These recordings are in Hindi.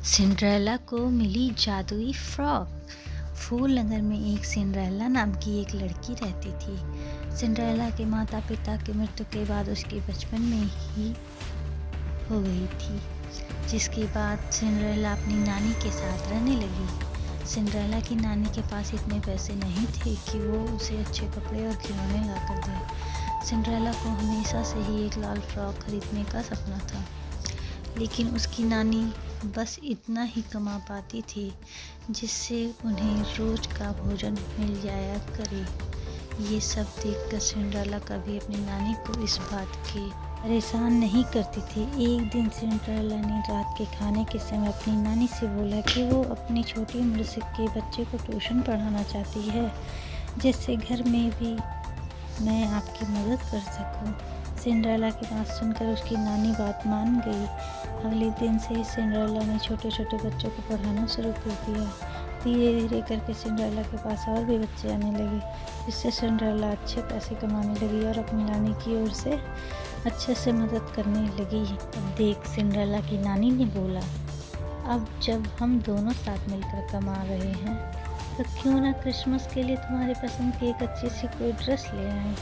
सिंड्रेला को मिली जादुई फ्रॉक। फूल नगर में एक सिंड्रेला नाम की एक लड़की रहती थी। सिंड्रेला के माता पिता की मृत्यु के बाद उसके बचपन में ही हो गई थी, जिसके बाद सिंड्रेला अपनी नानी के साथ रहने लगी। सिंड्रेला की नानी के पास इतने पैसे नहीं थे कि वो उसे अच्छे कपड़े और खिलौने ला कर दे। सिंड्रेला को हमेशा से ही एक लाल फ्रॉक खरीदने का सपना था, लेकिन उसकी नानी बस इतना ही कमा पाती थी जिससे उन्हें रोज का भोजन मिल जाया करे। ये सब देखकर सिंड्रेला कभी अपनी नानी को इस बात की परेशान नहीं करती थी। एक दिन सिंड्रेला ने रात के खाने के समय अपनी नानी से बोला कि वो अपनी छोटी उम्र से के बच्चे को ट्यूशन पढ़ाना चाहती है, जिससे घर में भी मैं आपकी मदद कर सकूं। सिंड्रेला की बात सुनकर उसकी नानी बात मान गई। अगले दिन से ही सिंड्रेला ने छोटे छोटे बच्चों को पढ़ाना शुरू कर दिया। धीरे धीरे करके सिंड्रेला के पास और भी बच्चे आने लगे, जिससे सिंड्रेला अच्छे पैसे कमाने लगी और अपनी नानी की ओर से अच्छे से मदद करने लगी। अब देख, सिंड्रेला की नानी ने बोला, अब जब हम दोनों साथ मिलकर कमा रहे हैं तो क्यों ना क्रिसमस के लिए तुम्हारे पसंद की एक अच्छी सी कोई ड्रेस ले आएं।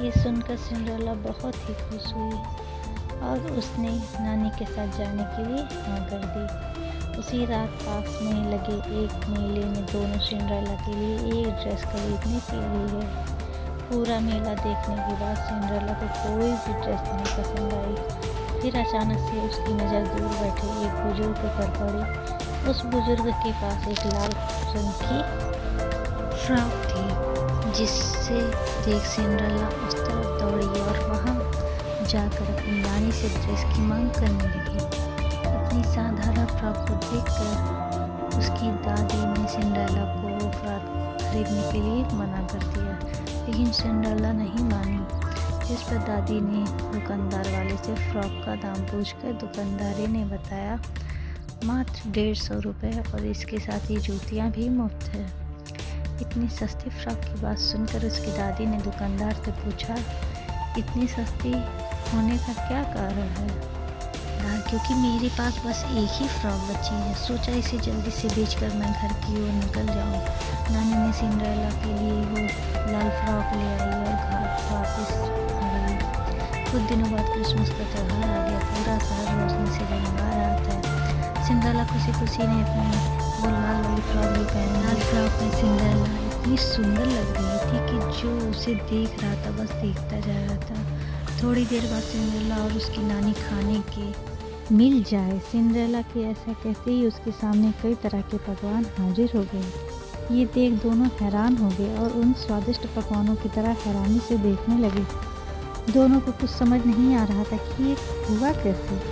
ये सुनकर सिंड्रेला बहुत ही खुश हुई और उसने नानी के साथ जाने के लिए हाँ कर दी। उसी रात पास में लगे एक मेले में दोनों सिंड्रेला के लिए एक ड्रेस खरीदने के लिए गए। पूरा मेला देखने के बाद सिंड्रेला को कोई भी ड्रेस नहीं पसंद आई। फिर अचानक से उसकी नज़र दूर बैठे एक बुजुर्ग पर पड़ी। उस बुजुर्ग के पास एक लाल रंग की फ्रॉक थी, जिससे देख सिंड्रेला उस तरफ दौड़ी और वहाँ जाकर अपनी नानी से ड्रेस की मांग करने लगी। इतनी साधारण फ्रॉक को देखकर उसकी दादी ने सिंड्रेला को वो फ्रॉक खरीदने के लिए मना कर दिया, लेकिन सिंड्रेला नहीं मानी। जिस पर दादी ने दुकानदार वाले से फ्रॉक का दाम पूछकर दुकानदारी ने बताया मात्र 150 रुपये और इसके साथ ही जूतियाँ भी मुफ्त है। इतनी सस्ती फ्रॉक की बात सुनकर उसकी दादी ने दुकानदार से पूछा, इतनी सस्ती होने का क्या कारण है? क्योंकि मेरे पास बस एक ही फ्रॉक बची है, सोचा इसे जल्दी से बेचकर मैं घर की ओर निकल जाऊं। नानी ने सिंड्रेला के लिए वो लाल फ्रॉक ले आई और घर वापस आ गई। कुछ दिनों बाद क्रिसमस का त्यौहार आ गया। पूरा शहर रोशनी से जगमगा रहा था। सिंड्रेला खुशी खुशी ने अपनी वो लाल वाली फ्रॉक भी पहनी। लाल फ्रॉक में सिंड्रेला इतनी सुंदर लग रही थी कि जो उसे देख रहा था बस देखता जा रहा था। थोड़ी देर बाद सिंड्रेला और उसकी नानी खाने के मिल जाए। सिंड्रेला के ऐसा कहते ही उसके सामने कई तरह के पकवान हाजिर हो गए। ये देख दोनों हैरान हो गए और उन स्वादिष्ट पकवानों की तरह हैरानी से देखने लगे। दोनों को कुछ समझ नहीं आ रहा था कि ये हुआ कैसे।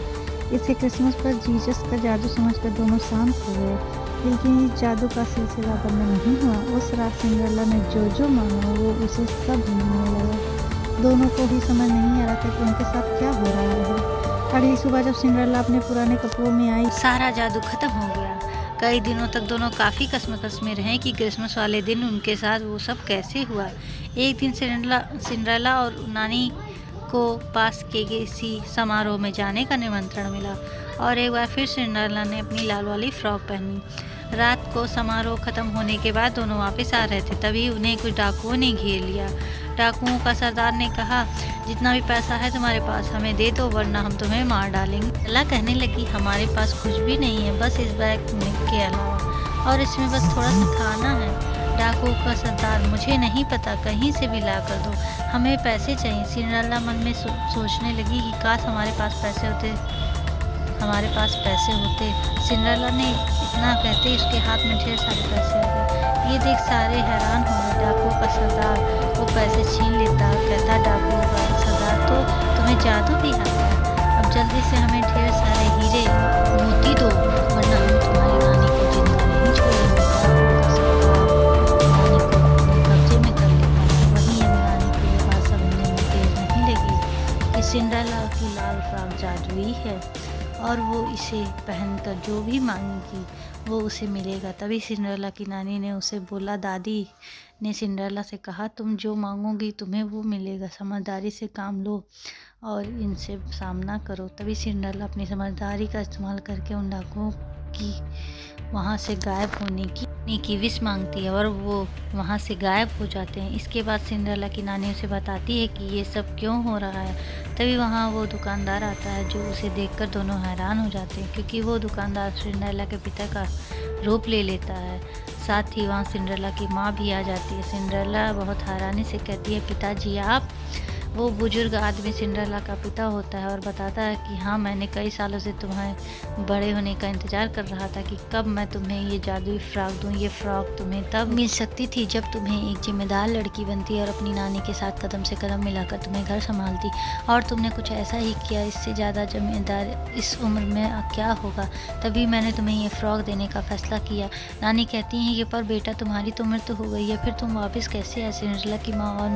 इसे क्रिसमस पर जीसस का जादू समझकर दोनों शांत हो गए, लेकिन इस जादू का सिलसिला बंद नहीं हुआ। उस रात सिंड्रेला ने जो जो मांगा वो उसे सब मिलने लगा। दोनों को भी समझ नहीं आ रहा था कि उनके साथ क्या हो रहा है। अगली सुबह जब सिंड्रेला अपने पुराने कपड़ों में आई, सारा जादू खत्म हो गया। कई दिनों तक दोनों काफ़ी कश्मकश में रहे कि क्रिसमस वाले दिन उनके साथ वो सब कैसे हुआ। एक दिन सिंड्रेला और नानी को पास के किसी समारोह में जाने का निमंत्रण मिला और एक बार फिर सिंड्रेला ने अपनी लाल वाली फ्रॉक पहनी। रात को समारोह खत्म होने के बाद दोनों वापस आ रहे थे, तभी उन्हें कुछ डाकुओं ने घेर लिया। डाकुओं का सरदार ने कहा, जितना भी पैसा है तुम्हारे पास हमें दे दो, वरना हम तुम्हें मार डालेंगे। अल्लाह कहने लगी, हमारे पास कुछ भी नहीं है, बस इस बैग के अलावा, और इसमें बस थोड़ा सा खाना है। डाकुओं का सरदार, मुझे नहीं पता, कहीं से भी ला कर दो, हमें पैसे चाहिए। सिंड्रेला मन में सोचने लगी कि काश हमारे पास पैसे होते। सिंड्रेला ने इतना कहते ही उसके हाथ में ढेर सारे पैसे आ गए। ये देख सारे हैरान हो गए। डाकुओं का सरदार वो पैसे छीन लेता और कहता, डाकुओं का सरदार, तो तुम्हें जादू भी आता है, अब जल्दी से हमें ढेर सारे हीरे मोती दो, वरना हम तुम्हारी नानी को जिंदा नहीं छोड़ेंगे। नानी को अपने कब्जे में कर लेता है। वहीं अब नानी को ये बात समझने में देर नहीं लगी कि सिंड्रेला की लाल फ्रॉक जादुई है और वो इसे पहनकर जो भी मांगेगी वो उसे मिलेगा। तभी सिंड्रेला की नानी ने उसे बोला, दादी ने सिंड्रेला से कहा, तुम जो मांगोगी तुम्हें वो मिलेगा, समझदारी से काम लो और इनसे सामना करो। तभी सिंड्रेला अपनी समझदारी का इस्तेमाल करके उन डाकुओं की वहाँ से गायब होने की विश मांगती है और वो वहाँ से गायब हो जाते हैं। इसके बाद सिंड्रेला की नानी उसे बताती है कि ये सब क्यों हो रहा है। तभी वहाँ वो दुकानदार आता है जो उसे देखकर दोनों हैरान हो जाते हैं, क्योंकि वो दुकानदार सिंड्रेला के पिता का रूप ले लेता है। साथ ही वहाँ सिंड्रेला की माँ भी आ जाती है। सिंड्रेला बहुत हैरानी से कहती है, पिताजी आप? वो बुजुर्ग आदमी सिंड्रेला का पिता होता है और बताता है कि हाँ, मैंने कई सालों से तुम्हें बड़े होने का इंतज़ार कर रहा था कि कब मैं तुम्हें ये जादुई फ्रॉक दूँ। ये फ्रॉक तुम्हें तब मिल सकती थी जब तुम्हें एक जिम्मेदार लड़की बनती और अपनी नानी के साथ कदम से कदम मिलाकर तुम्हें घर संभालती, और तुमने कुछ ऐसा ही किया। इससे ज़्यादा जिम्मेदार इस उम्र में क्या होगा। तभी मैंने तुम्हें ये फ़्रॉक देने का फ़ैसला किया। नानी कहती हैं कि पर बेटा, तुम्हारी तो मृत्यु हो गई है, फिर तुम वापस कैसे आए? सिंड्रेला की माँ, और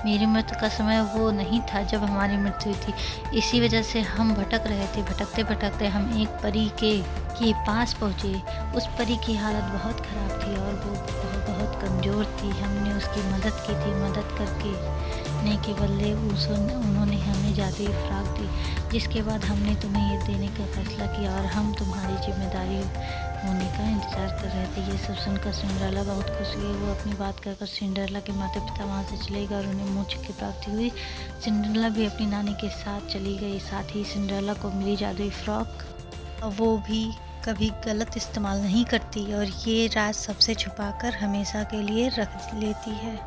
मेरी मृत्यु का समय वो नहीं था जब हमारी मृत्यु हुई थी। इसी वजह से हम भटक रहे थे। भटकते भटकते हम एक परी के पास पहुँचे। उस परी की हालत बहुत ख़राब थी और वो बहुत कमज़ोर थी। हमने उसकी मदद की थी। मदद करके ने के बदले उन्होंने हमें जादुई फ्रॉक दी, जिसके बाद हमने तुम्हें ये देने का फैसला किया और हम तुम्हारी जिम्मेदारी होने का इंतज़ार कर रहे थे। ये सब सुनकर सिंड्रेला बहुत खुश हुई। वो अपनी बात कहकर सिंड्रेला के माता पिता वहाँ से चले गए और उन्हें मोक्ष की प्राप्ति हुई। सिंड्रेला भी अपनी नानी के साथ चली गई। साथ ही सिंड्रेला को मिली जादुई फ्रॉक वो भी कभी गलत इस्तेमाल नहीं करती और ये राज सबसे छुपाकर हमेशा के लिए रख लेती है।